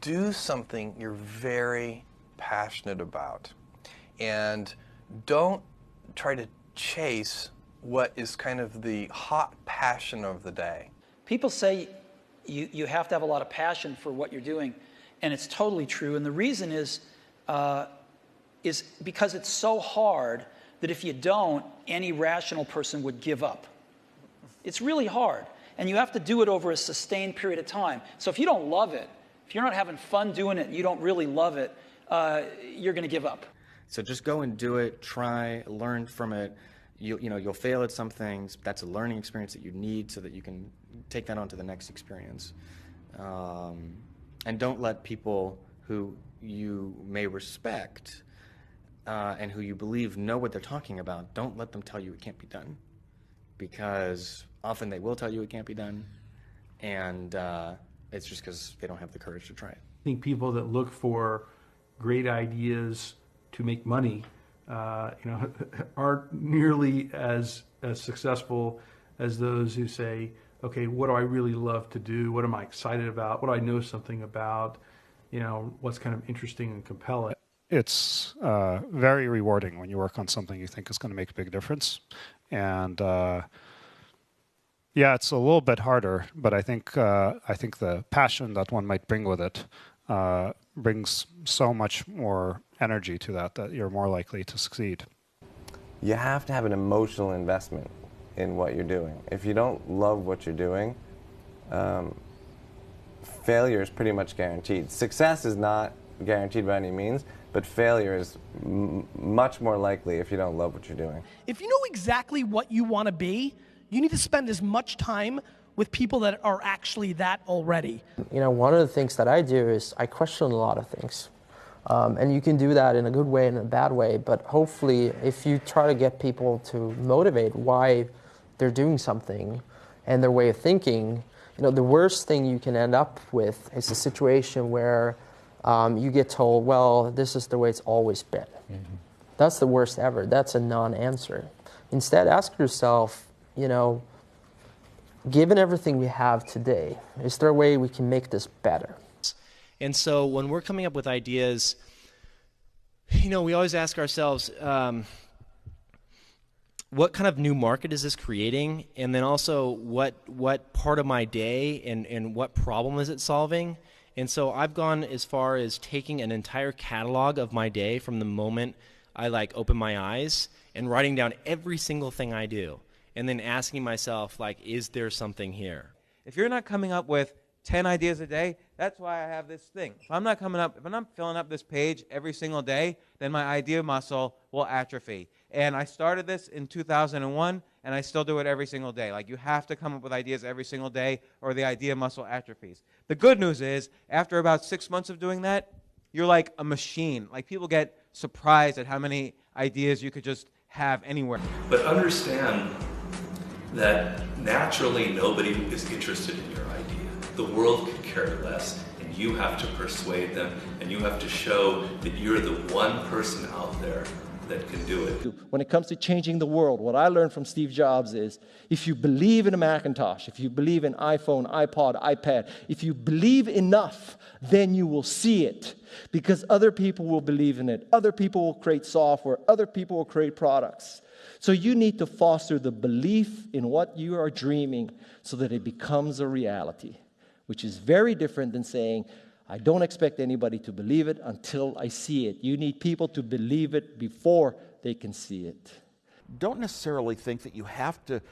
do something you're very passionate about. And don't try to chase what is kind of the hot passion of the day. People say you have to have a lot of passion for what you're doing, and it's totally true. And the reason is because it's so hard that if you don't, any rational person would give up. It's really hard, and you have to do it over a sustained period of time. So if you don't love it, if you're not having fun doing it, you don't really love it, you're going to give up. So just go and do it, try, learn from it. You'll fail at some things. That's a learning experience that you need so that you can take that on to the next experience. And don't let people who you may respect and who you believe know what they're talking about, don't let them tell you it can't be done. Because often they will tell you it can't be done, and it's just because they don't have the courage to try it. I think people that look for great ideas to make money aren't nearly as successful as those who say, okay, what do I really love to do? What am I excited about? What do I know something about? What's kind of interesting and compelling? It's very rewarding when you work on something you think is going to make a big difference. And yeah, it's a little bit harder, but I think the passion that one might bring with it brings so much more energy to that you're more likely to succeed. You have to have an emotional investment in what you're doing. If you don't love what you're doing, failure is pretty much guaranteed. Success is not guaranteed by any means, but failure is much more likely if you don't love what you're doing. If you know exactly what you want to be, you need to spend as much time with people that are actually that already. One of the things that I do is I question a lot of things. And you can do that in a good way and a bad way, but hopefully if you try to get people to motivate why they're doing something and their way of thinking, the worst thing you can end up with is a situation where you get told, well, this is the way it's always been. Mm-hmm. That's the worst ever. That's a non-answer. Instead, ask yourself, given everything we have today, is there a way we can make this better? And so when we're coming up with ideas, we always ask ourselves, what kind of new market is this creating? And then also, what part of my day and what problem is it solving? And so I've gone as far as taking an entire catalog of my day from the moment I open my eyes and writing down every single thing I do. And then asking myself, is there something here? If you're not coming up with 10 ideas a day, that's why I have this thing. If I'm not filling up this page every single day, then my idea muscle will atrophy. And I started this in 2001, and I still do it every single day. You have to come up with ideas every single day, or the idea muscle atrophies. The good news is, after about 6 months of doing that, you're like a machine. People get surprised at how many ideas you could just have anywhere. But understand that naturally nobody is interested in your idea. The world could care less, and you have to persuade them, and you have to show that you're the one person out there that can do it. When it comes to changing the world, what I learned from Steve Jobs is, if you believe in a Macintosh, if you believe in iPhone, iPod, iPad, if you believe enough, then you will see it. Because other people will believe in it. Other people will create software. Other people will create products. So you need to foster the belief in what you are dreaming so that it becomes a reality, which is very different than saying, I don't expect anybody to believe it until I see it. You need people to believe it before they can see it. Don't necessarily think that you have to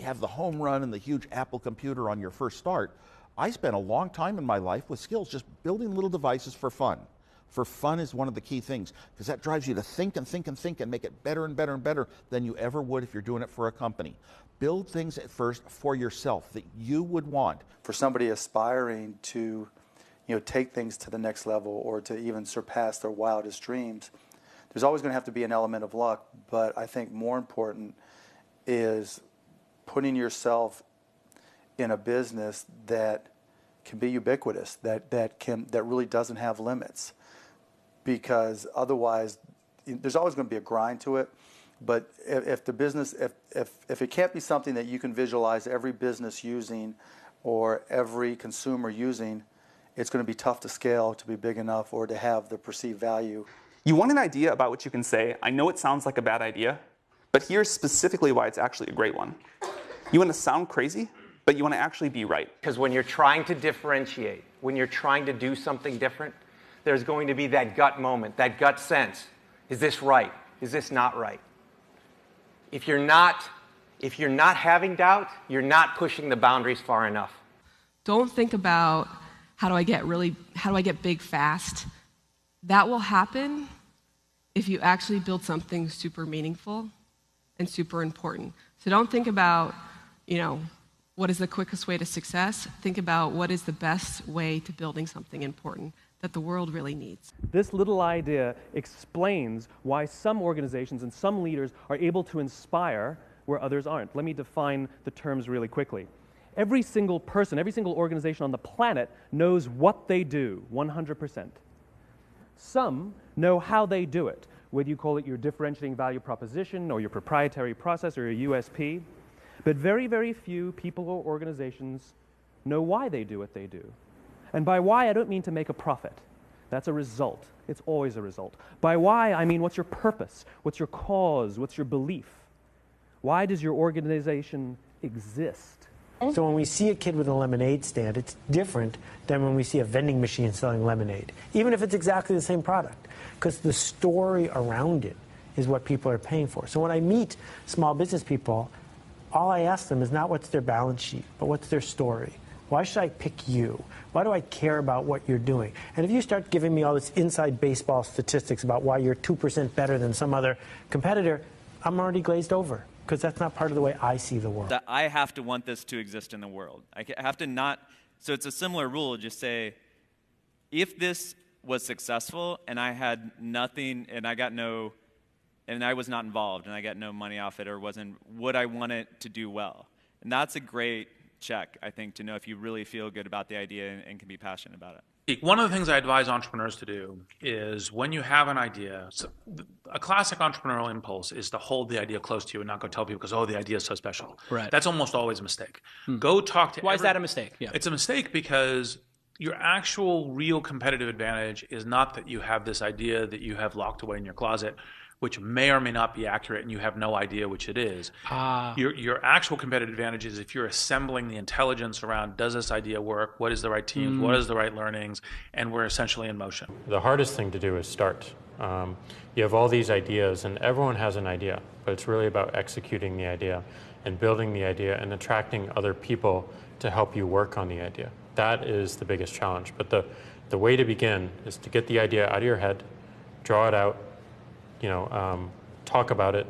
have the home run and the huge Apple computer on your first start. I spent a long time in my life with skills just building little devices for fun. For fun is one of the key things, because that drives you to think and think and think and make it better and better and better than you ever would if you're doing it for a company. Build things at first for yourself that you would want. For somebody aspiring to take things to the next level or to even surpass their wildest dreams, there's always going to have to be an element of luck, but I think more important is putting yourself in a business that can be ubiquitous, that really doesn't have limits. Because otherwise, there's always going to be a grind to it. But if the business, if it can't be something that you can visualize every business using or every consumer using, it's going to be tough to scale to be big enough or to have the perceived value. You want an idea about which you can say, I know it sounds like a bad idea, but here's specifically why it's actually a great one. You want to sound crazy, but you want to actually be right. Because when you're trying to differentiate, when you're trying to do something different, there's going to be that gut moment, that gut sense. Is this right? Is this not right? If you're not having doubt, you're not pushing the boundaries far enough. Don't think about how do I get big fast. That will happen if you actually build something super meaningful and super important. So don't think about, what is the quickest way to success? Think about what is the best way to building something important that the world really needs. This little idea explains why some organizations and some leaders are able to inspire where others aren't. Let me define the terms really quickly. Every single person, every single organization on the planet knows what they do, 100%. Some know how they do it, whether you call it your differentiating value proposition or your proprietary process or your USP. But very, very few people or organizations know why they do what they do. And by why, I don't mean to make a profit. That's a result. It's always a result. By why, I mean what's your purpose? What's your cause? What's your belief? Why does your organization exist? So when we see a kid with a lemonade stand, it's different than when we see a vending machine selling lemonade, even if it's exactly the same product, because the story around it is what people are paying for. So when I meet small business people, all I ask them is not what's their balance sheet, but what's their story. Why should I pick you? Why do I care about what you're doing? And if you start giving me all this inside baseball statistics about why you're 2% better than some other competitor, I'm already glazed over, because that's not part of the way I see the world. That I have to want this to exist in the world. I have to not, so it's a similar rule, just say, if this was successful and I had nothing and I was not involved and I got no money off it or would I want it to do well? And that's a great check, I think, to know if you really feel good about the idea and can be passionate about it. One of the things I advise entrepreneurs to do is when you have an idea, so a classic entrepreneurial impulse is to hold the idea close to you and not go tell people because, the idea is so special. Right. That's almost always a mistake. Go talk to Why is that a mistake? Yeah. It's a mistake because your actual real competitive advantage is not that you have this idea that you have locked away in your closet, which may or may not be accurate and you have no idea which it is. Your actual competitive advantage is if you're assembling the intelligence around, does this idea work? What is the right teams? What is the right learnings? And we're essentially in motion. The hardest thing to do is start. You have all these ideas and everyone has an idea, but it's really about executing the idea and building the idea and attracting other people to help you work on the idea. That is the biggest challenge. But the way to begin is to get the idea out of your head, draw it out, talk about it,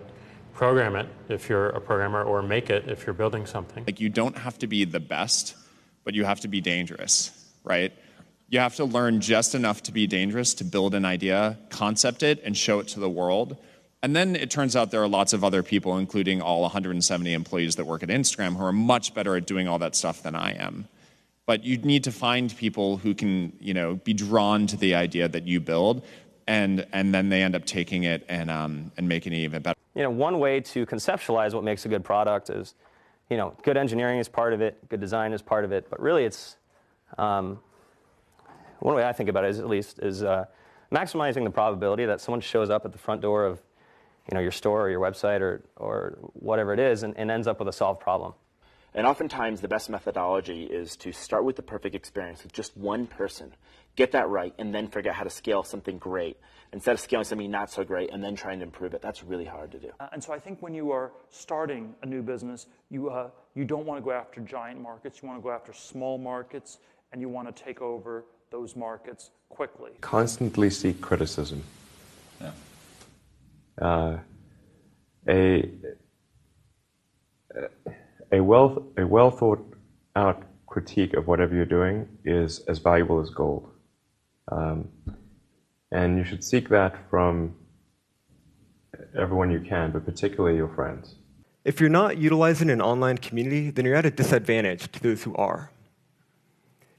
program it if you're a programmer, or make it if you're building something. Like, you don't have to be the best, but you have to be dangerous, right? You have to learn just enough to be dangerous to build an idea, concept it, and show it to the world. And then it turns out there are lots of other people, including all 170 employees that work at Instagram, who are much better at doing all that stuff than I am. But you need to find people who can, be drawn to the idea that you build, and then they end up taking it and making it even better. One way to conceptualize what makes a good product is, good engineering is part of it, good design is part of it, but really it's, one way I think about it is maximizing the probability that someone shows up at the front door of, your store or your website or whatever it is and ends up with a solved problem. And oftentimes the best methodology is to start with the perfect experience with just one person, get that right, and then figure out how to scale something great instead of scaling something not so great and then trying to improve it. That's really hard to do. And so I think when you are starting a new business, you don't want to go after giant markets. You want to go after small markets, and you want to take over those markets quickly. Constantly seek criticism. Yeah. A well thought out critique of whatever you're doing is as valuable as gold. And you should seek that from everyone you can, but particularly your friends. If you're not utilizing an online community, then you're at a disadvantage to those who are.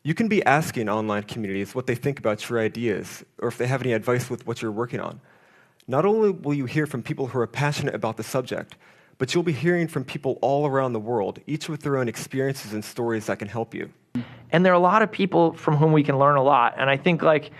You can be asking online communities what they think about your ideas, or if they have any advice with what you're working on. Not only will you hear from people who are passionate about the subject, but you'll be hearing from people all around the world, each with their own experiences and stories that can help you. And there are a lot of people from whom we can learn a lot. And I think like,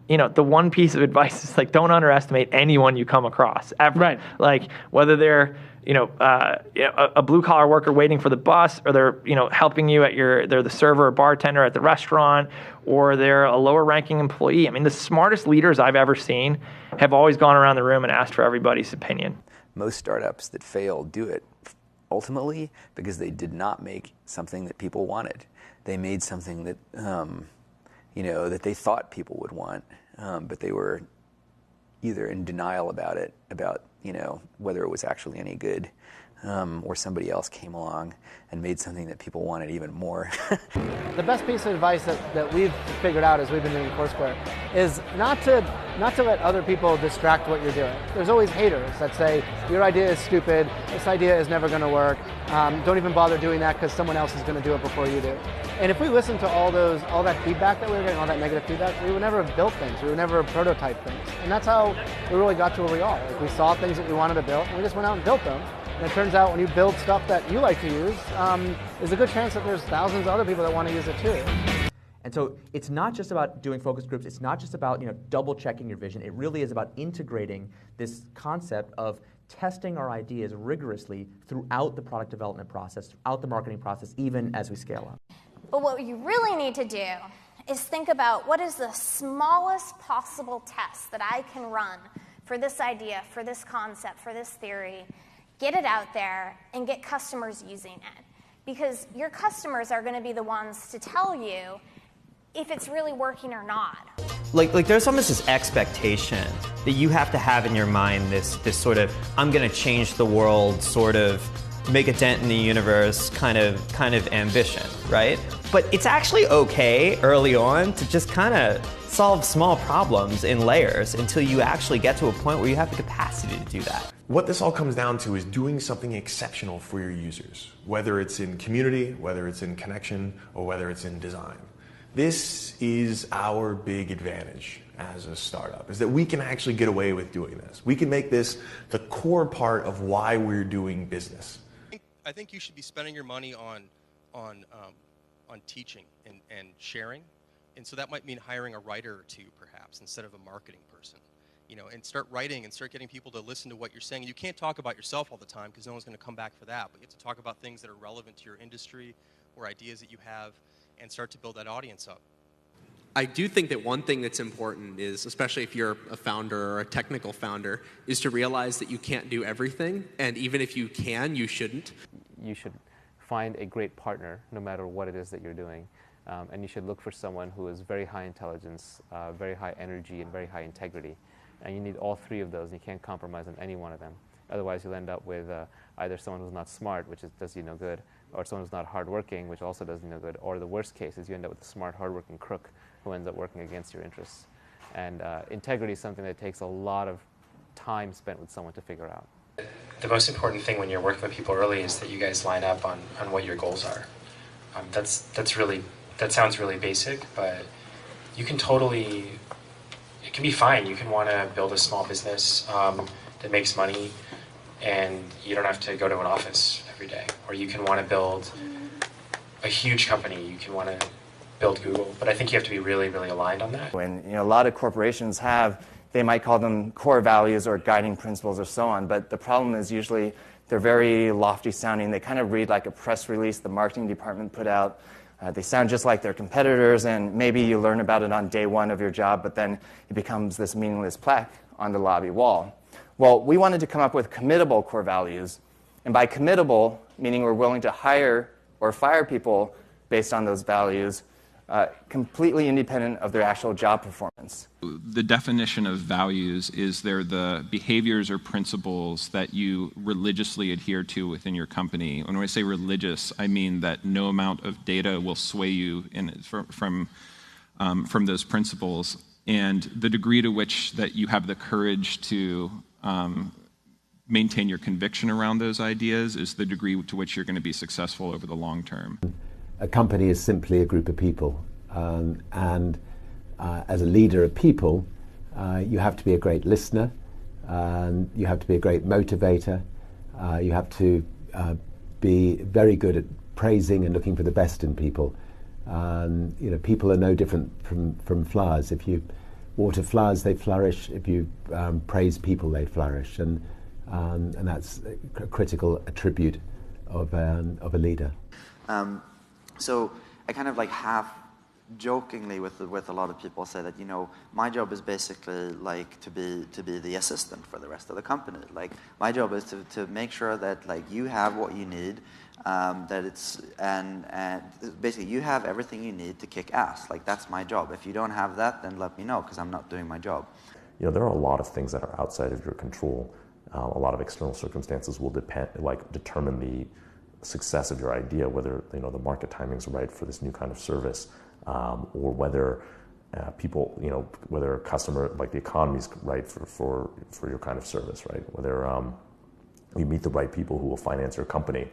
you know, the one piece of advice is like, don't underestimate anyone you come across ever. Right. Like whether they're, you know, a blue collar worker waiting for the bus, or they're, you know, helping you at they're the server or bartender at the restaurant, or they're a lower ranking employee. I mean, the smartest leaders I've ever seen have always gone around the room and asked for everybody's opinion. Most startups that fail do it ultimately because they did not make something that people wanted. They made something that, you know, that they thought people would want, but they were either in denial about it, about, you know, whether it was actually any good, or somebody else came along and made something that people wanted even more. The best piece of advice that we've figured out as we've been doing Foursquare is not to let other people distract what you're doing. There's always haters that say, your idea is stupid, this idea is never going to work, don't even bother doing that because someone else is going to do it before you do. And if we listen to all that feedback that we were getting, all that negative feedback, we would never have built things, we would never have prototyped things. And that's how we really got to where we are. Like, we saw things that we wanted to build, and we just went out and built them. And it turns out when you build stuff that you like to use, there's a good chance that there's thousands of other people that want to use it too. And so it's not just about doing focus groups, it's not just about, you know, double checking your vision, it really is about integrating this concept of testing our ideas rigorously throughout the product development process, throughout the marketing process, even as we scale up. But what you really need to do is think about what is the smallest possible test that I can run for this idea, for this concept, for this theory, get it out there, and get customers using it. Because your customers are going to be the ones to tell you if it's really working or not. Like there's almost this expectation that you have to have in your mind this sort of, I'm going to change the world, sort of make a dent in the universe kind of ambition, right? But it's actually okay early on to just kind of solve small problems in layers until you actually get to a point where you have the capacity to do that. What this all comes down to is doing something exceptional for your users, whether it's in community, whether it's in connection, or whether it's in design. This is our big advantage as a startup, is that we can actually get away with doing this. We can make this the core part of why we're doing business. I think you should be spending your money on teaching and sharing, and so that might mean hiring a writer or two, perhaps, instead of a marketing person. You know, and start writing and start getting people to listen to what you're saying. You can't talk about yourself all the time because no one's going to come back for that, but you have to talk about things that are relevant to your industry or ideas that you have and start to build that audience up. I do think that one thing that's important is, especially if you're a founder or a technical founder, is to realize that you can't do everything, and even if you can, you shouldn't. You should find a great partner no matter what it is that you're doing, and you should look for someone who is very high intelligence, very high energy, and very high integrity. And you need all three of those, and you can't compromise on any one of them. Otherwise, you'll end up with either someone who's not smart, which does you no good, or someone who's not hardworking, which also does you no good, or the worst case is you end up with a smart, hardworking crook who ends up working against your interests. And integrity is something that takes a lot of time spent with someone to figure out. The most important thing when you're working with people early is that you guys line up on what your goals are. That sounds really basic, but you can totally, it can be fine. You can want to build a small business that makes money and you don't have to go to an office every day. Or you can want to build a huge company. You can want to build Google. But I think you have to be really, really aligned on that. And a lot of corporations have, they might call them core values or guiding principles or so on, but the problem is usually they're very lofty sounding. They kind of read like a press release the marketing department put out. They sound just like their competitors, and maybe you learn about it on day one of your job, but then it becomes this meaningless plaque on the lobby wall. Well, we wanted to come up with committable core values, and by committable, meaning we're willing to hire or fire people based on those values, completely independent of their actual job performance. The definition of values is they're the behaviors or principles that you religiously adhere to within your company. When I say religious, I mean that no amount of data will sway you from those principles, and the degree to which that you have the courage to maintain your conviction around those ideas is the degree to which you're going to be successful over the long term. A company is simply a group of people, and as a leader of people, you have to be a great listener, you have to be a great motivator, you have to be very good at praising and looking for the best in people, People are no different from flowers. If you water flowers, they flourish. If you praise people, they flourish. And that's a critical attribute of a leader. So I kind of like half jokingly with a lot of people say that, my job is basically like to be the assistant for the rest of the company. Like my job is to make sure that like you have what you need, that it's and basically you have everything you need to kick ass. Like that's my job. If you don't have that, then let me know because I'm not doing my job. There are a lot of things that are outside of your control. A lot of external circumstances will determine the success of your idea, whether the market timing's right for this new kind of service, or whether people, whether a customer, like the economy's right for your kind of service, right? Whether you meet the right people who will finance your company.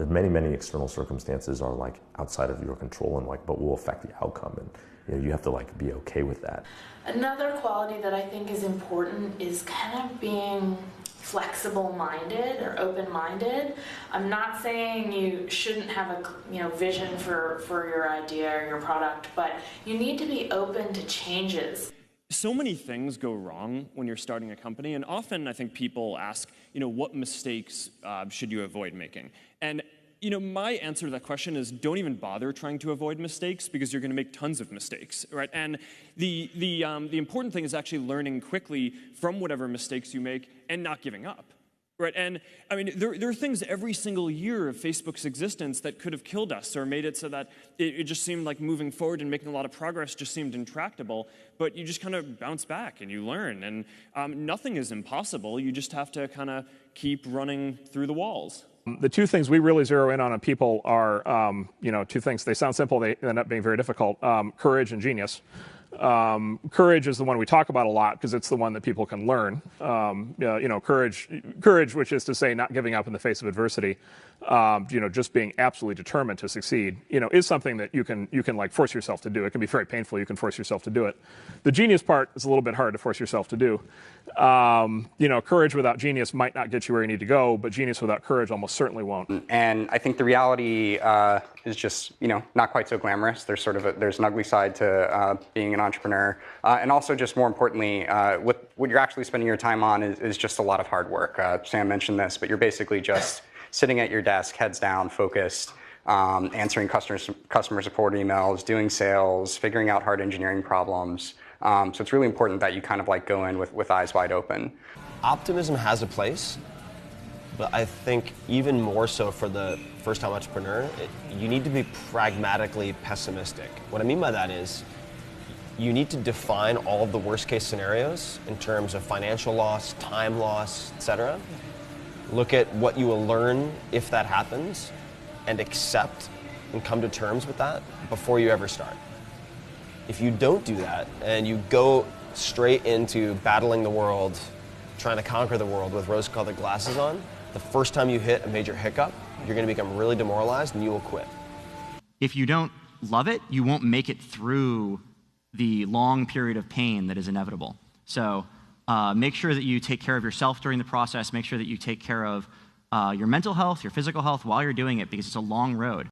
Many external circumstances are like outside of your control and but will affect the outcome, and you have to be okay with that. Another quality that I think is important is kind of being flexible-minded or open-minded. I'm not saying you shouldn't have a vision for your idea or your product, but you need to be open to changes. So many things go wrong when you're starting a company, and often I think people ask, what mistakes should you avoid making? And my answer to that question is don't even bother trying to avoid mistakes because you're going to make tons of mistakes, right? And the important thing is actually learning quickly from whatever mistakes you make and not giving up, right? And I mean, there are things every single year of Facebook's existence that could have killed us or made it so that it just seemed like moving forward and making a lot of progress just seemed intractable. But you just kind of bounce back and you learn. And nothing is impossible. You just have to kind of keep running through the walls. The two things we really zero in on people are, two things. They sound simple, they end up being very difficult. Courage and genius. Courage is the one we talk about a lot because it's the one that people can learn. Courage, which is to say not giving up in the face of adversity, just being absolutely determined to succeed, is something that you can like force yourself to do. It can be very painful. You can force yourself to do it. The genius part is a little bit hard to force yourself to do. Courage without genius might not get you where you need to go, but genius without courage almost certainly won't. And I think the reality is just, not quite so glamorous. There's there's an ugly side to being an entrepreneur. And also just more importantly, what you're actually spending your time on is just a lot of hard work. Sam mentioned this, but you're basically just sitting at your desk, heads down, focused, answering customer support emails, doing sales, figuring out hard engineering problems. So it's really important that you kind of go in with eyes wide open. Optimism has a place, but I think even more so for the first-time entrepreneur, you need to be pragmatically pessimistic. What I mean by that is you need to define all of the worst-case scenarios in terms of financial loss, time loss, etc. Look at what you will learn if that happens and accept and come to terms with that before you ever start. If you don't do that and you go straight into battling the world, trying to conquer the world with rose-colored glasses on, the first time you hit a major hiccup, you're going to become really demoralized and you will quit. If you don't love it, you won't make it through the long period of pain that is inevitable. So make sure that you take care of yourself during the process. Make sure that you take care of your mental health, your physical health while you're doing it because it's a long road.